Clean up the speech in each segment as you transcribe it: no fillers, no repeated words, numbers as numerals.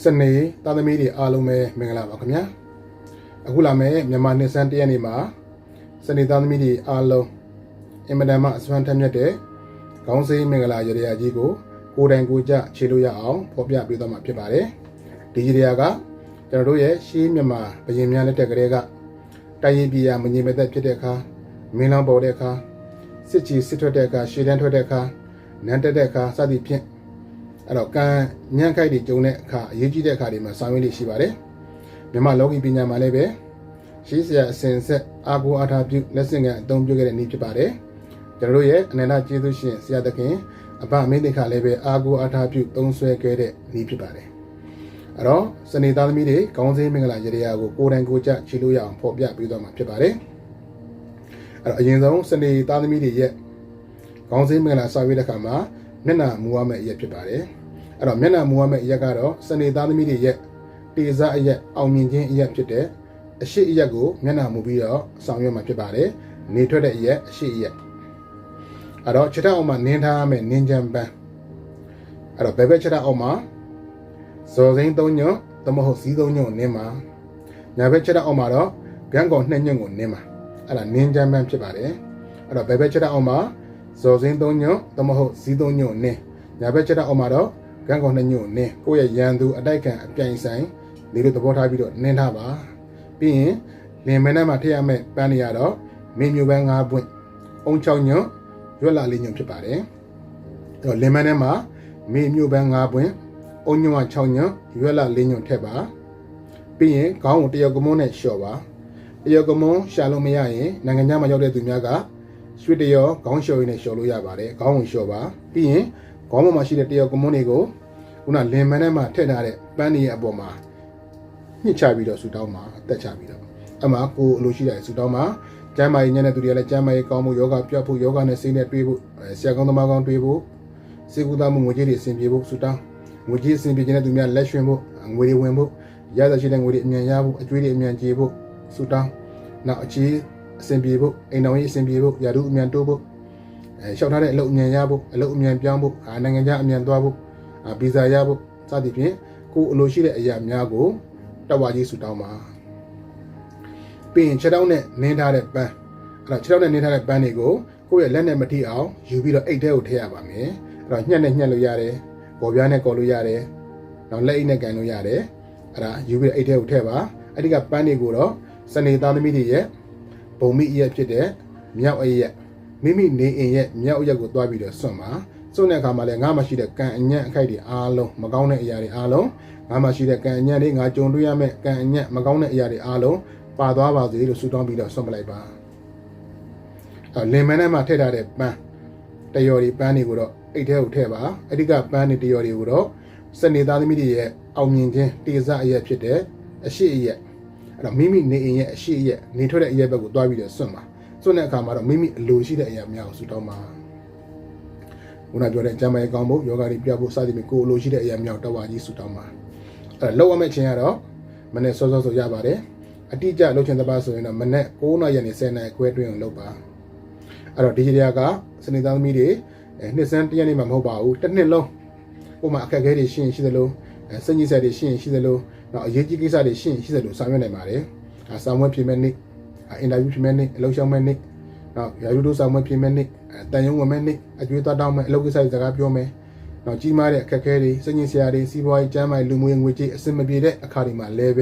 စနေသားသမီးတွေအားလုံးပဲမင်္ဂလာပါခင်ဗျာအခုလာမယ့်မြန်မာနှစ်ဆန်းတရက်နေ့မှာစနေသားသမီးတွေအားလုံးအင်မတန်မှအစွမ်းထက်မြက်တဲ့ခေါင်းစည်းမင်္ဂလာရတရားကြီးကိုကိုယ်တိုင်ကိုယ်ကျခြေလို့ရအောင်ဖော်ပြပေးသွားမှာဖြစ်ပါတယ်ဒီရတရားကကျွန်တော်တို့ရဲ့ရှေးမြန်မာဘုရင်များလက်ထက်ကလေးကတိုင်းရင်းပြည်ရမငြိမ်မသက်ဖြစ်တဲ့အခါမင်းလောင်းပေါ်တဲ့အခါစစ်ချီစစ်ထွက်တဲ့အခါရှေ့တန်းထွက်တဲ့အခါနန်းတက်တဲ့အခါစသည်ဖြင့်အဲ့တော့ကံညံ့ခိုက်တွေကျုံတဲ့အခါအရေးကြီးတဲ့အခါတွေမှာဆောင်ရွက်လို့ရှိပါတယ်မြန်မာလောကီပညာမှာလည်းပဲရှေးဆရာအစဉ်ဆက်အာကိုအားထားပြုလက်ဆင့်ကအသုံးပြုခဲ့တဲ့နည်းဖြစ်ပါတယ်ကျွန်တော်တို့ရဲ့အနန္တကျေးဇူးရှင်ဆရာသခင်အဘအမိသင်္ခါလည်းပဲအာကိုအားထားပြုသုံးဆွဲခဲ့တဲ့နည်းဖြစ်ပါတယ်အဲ့တော့စနေသားသမီးတွေခေါင်းစည်းမင်္ဂလာရတရားကိုကိုယ်တိုင်ကိုယ်ကျခြေလို့ရအောင်ဖော်ပြပေးသွားမှာဖြစ်ပါတယ်အဲ့တော့အရင်ဆုံးစနေသားသမီးတွေရဲ့ခေါင်းစည်းမင်္ဂလာဆောင်ရွက်တဲ့အခါမှာမျက်နှာမူရမယ့်အရက်ဖြစ်ပါတယ်အဲ့တော့မျက်နှာမူရမယ့်အရက်ကတော့စနေသားသမီးတွေရဲ့တေဇအရက်အောင်မြင်ခြင်းအရက်ဖြစ်တဲ့အရှိအရက်ကိုမျက်နှာမူပြီးတော့ဆောင်ရွက်မှာဖြစ်ပါတယ်နေထွက်တဲ့အရက်အရှိအရက်အဲ့တော့ခြေထောက်အောက်မှာနင်းထားရမယ့်နင်းကြံပန်းအဲ့တော့ဘယ်ဘက်ခြေထောက်အောက်မှာဇော်စိမ်း3ညွန့်သမဟုတ်စီး3ညွန့်နင်းမှာညာဘက်ခြေထောက်အောက်မှာတော့ဂန်းကောင်2ညွန့်ကိုနင်းမှာအဲ့ဒါနင်းကြံပန်းဖြစ်ပါတယ်အဲ့တော့ဘယ်ဘက်ခြေထောက်အောက်မှာဇော်စိမ်း3ညွန့်သမဟုတ်စီး3ညွန့်နင်းညာဘက်ခြေထောက်အောက်မှာတော့ဂန်းကောင်2ညွန့်နင်းကိုယ့်ရဲ့ရန်သူအတိုက်ခံအပြိုင်ဆိုင်ဒီလိုသဘောထားပြီးတော့နင်းထားပါပြီးရင်လင်မဲနဲ့မှထည့်ရမယ့်ပန်းတွေကတော့မင်းမျိုးပန်း5ပွင့်အုံ6ညွန့်ရွက်လာ4ညွန့်ဖြစ်ပါတယ်အဲ့တော့လင်မဲနဲ့မှမင်းမျိုးပန်း5ပွင့်အုံညွန့်6ညွန့်ရွက်လာ4ညွန့်ထည့်ပါပြီးရင်ခေါင်းကိုတယောက်ကမုန်းနဲ့လျှော်ပါတယောက်ကမုန်းရှာလို့မရရင်နိုင်ငံခြားမှာရောက်တဲ့သူများကရွှေတရောခေါင်းလျှော်ရင်းနဲ့လျှော်လို့ရပါတယ်ခေါင်းကိုလျှော်ပါပြီးရင်ခေါင်းပေါ်မှာရှိတဲ့တယောက်ကမုန်းတွေကိုခုနလင်မဲနဲ့မှထည့်ထားတဲ့ပန်းတွေရဲ့အပေါ်မှာညှစ်ချပြီးတော့ဆူတောင်းမှာအသက်ချပြီးတော့အမှကိုအလိုရှိတဲ့ဆူတောင်းမှာကျမ်းမာရေးညတဲ့သူတွေကလည်းကျမ်းမာရေးကောင်းမှုယောဂပြတ်ဖို့ယောဂနဲ့စိတ်နဲ့တွေးဖို့ဆရာကောင်းသမားကောင်းတွေးဖို့စေကူသားမှုငွေကြေးတွေအဆင်ပြေဖို့ဆူတောင်းငွေကြေးအဆင်ပြေခြင်းတဲ့သူများလက်ရွှင်ဖို့ငွေတွေဝင်ဖို့ရသရှိတဲ့ငွေတွေအမြန်ရဖို့အကျွေးတွေအမြန်ကြေဖို့ဆူတောင်းနောက်အချီးအဆင်ပြေဖို့အိမ်တော်ရေးအဆင်ပြေဖို့ယာတုအမြန်တိုးဖို့လျှောက်ထားတဲ့အလုပ်အမြန်ရဖို့အလုပ်အမြန်ပြောင်းဖို့နိုင်ငံခြားအမြန်သွားဖို့ဗီဇာရဖို့စသဖြင့်ကိုအလိုရှိတဲ့အရာများကိုတဝါကြီးဆူတောင်းပါပြီးရင်ခြေထောက်နဲ့နင်းထားတဲ့ပန်းအဲ့တော့ခြေထောက်နဲ့နင်းထားတဲ့ပန်းတွေကိုကိုယ့်ရဲ့လက်နဲ့မထိအောင်ယူပြီးတော့အိတ်ထဲကိုထည့်ရပါမယ်အဲ့တော့ညှက်နဲ့ညှက်လို့ရတယ်ပေါ်ပြားနဲ့ကော်လို့ရတယ်နောက်လက်အိတ်နဲ့ကန်လို့ရတယ်အဲ့ဒါယူပြီးတော့အိတ်ထဲကိုထည့်ပါအဲ့ဒီကပန်းတွေကိုတော့စနေသားသမီးတွေရဲ့ဘုံမိအရက်ဖြစ်တဲ့မြောက်အရက်မိမိနေအိမ်ရဲ့မြောက်အရက်ကိုတွားပြီးတော့စွန့်ပါစွန့်တဲ့အခါမှာလည်းငါမှရှိတဲ့ကံအညံ့အခိုက်တွေအားလုံးမကောင်းတဲ့အရာတွေအားလုံးငါမှရှိတဲ့ကံအညံ့တွေငါကြုံတွေ့ရမယ့်ကံအညံ့မကောင်းတဲ့အရာတွေအားလုံးပါသွားပါစေလို့ဆုတောင်းပြီးတော့ဆွန့်ပလိုက်ပါလင်မနဲ့မှထည့်ထားတဲ့ပန်းတယော်ဒီပန်းတွေကိုတော့အိတ်ထဲကိုထည့်ပါအဲ့ဒီကပန်းတွေတယော်တွေကိုတော့စနေသားသမီးတွေရဲ့အောင်မြင်ခြင်းတေဇအရက်ဖြစ်တဲ့အရှိအရက်အဲ့တော့မိမိနေအိမ်ရဲ့အရှိအရက်နေထွက်တဲ့အရက်ဘက်ကိုတွားပြီးတော့စွန့်ပါစွန့်တဲ့အခါမှာတော့မိမိအလိုရှိတဲ့အရာများကိုဆုတောင်းပါခုနပြောတဲ့ကျမ်းမာရေးကောင်းဖို့ယောဂတွေပြဖို့စသည်ဖြင့်ကိုယ်အလိုရှိတဲ့အရာများတဝါကြီးဆုတောင်းပါအဲ့လောက်ရမယ့်ခြင်းကတော့မနေ့စောစောဆိုရပါတယ်အတိအကျလုပ်ချင်တဲ့ပါဆိုရင်တော့မနေ့9နာရီနဲ့10နာရီခွဲတွင်းအောင်လုပ်ပါအဲ့တော့ဒီကြရာကစနေသားသမီးတွေနှစ်စန်းတရက်နေမှာမဟုတ်ပါဘူးတစ်နှစ်လုံးပုံမှန်အခက်အခဲတွေရှိရင်ရှိသလိုစင်ကြီးဆက်တွေရှိရင်ရှိသလိုနောက်အရေးကြီးကိစ္စတွေရှိရင်ရှိသလိုဆောင်ရွက်နိုင်ပါတယ်စာမွေးပြင်မဲ့နေ့အင်တာဗျူးပြင်မဲ့နေ့အလုပ်ရှောင်မဲ့နေ့နောက်ရာထူးတို့စာမွေးပြင်မဲ့နေ့တန်ရုံဝင်မဲ့နေ့အကျွေးသွားတောင်းမဲ့အလုပ်ကိစ္စတွေစကားပြောမယ်နောက်ကြီးမားတဲ့အခက်အခဲတွေစင်ကြီးဆရာတွေစီးပွားရေးကျန်းမာရေးလူမှုရေးငွေကြေးအဆင်မပြေတဲ့အခါတွေမှာလည်းပဲ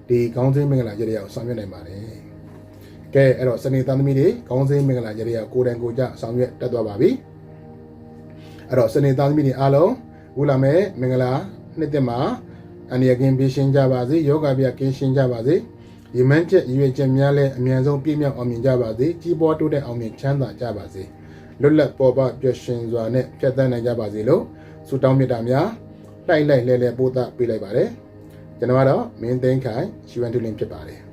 ဒီခေါင်းစည်းမင်္ဂလာရတရားကိုဆောင်ရွက်နိုင်ပါတယ်။ကဲအဲ့တော့စနေသားသမီးတွေခေါင်းစည်းမင်္ဂလာရတရားကိုယ်တိုင်ကိုယ်ကျဆောင်ရွက်တတ်သွားပါပြီ။အဲ့တော့စနေသားသမီးတွေအားလုံးခုလာမဲ့မင်္ဂလာနှစ်သက်မှာအန္တရာယ်ကင်းရှင်းကြပါစေ။ယောဂဗျာကင်းရှင်းကြပါစေ။ရမန်းချက်ရွေချက်များလည်းအမြန်ဆုံးပြည့်မြောက်အောင်မြင်ကြပါစေ။ကြီးပွားတိုးတက်အောင်မြင်ချမ်းသာကြပါစေ။လွတ်လပ်ပေါ်ပပျော်ရွှင်စွာနဲ့ဖြတ်သန်းနိုင်ကြပါစေလို့ဆုတောင်းမေတ္တာများလိုက်လဲလဲပို့သပေးလိုက်ပါတယ်။ကျွန်တော်ကတော့မင်းသိန်းခိုင်ရှိဝန်တူလင်းဖြစ်ပါတယ်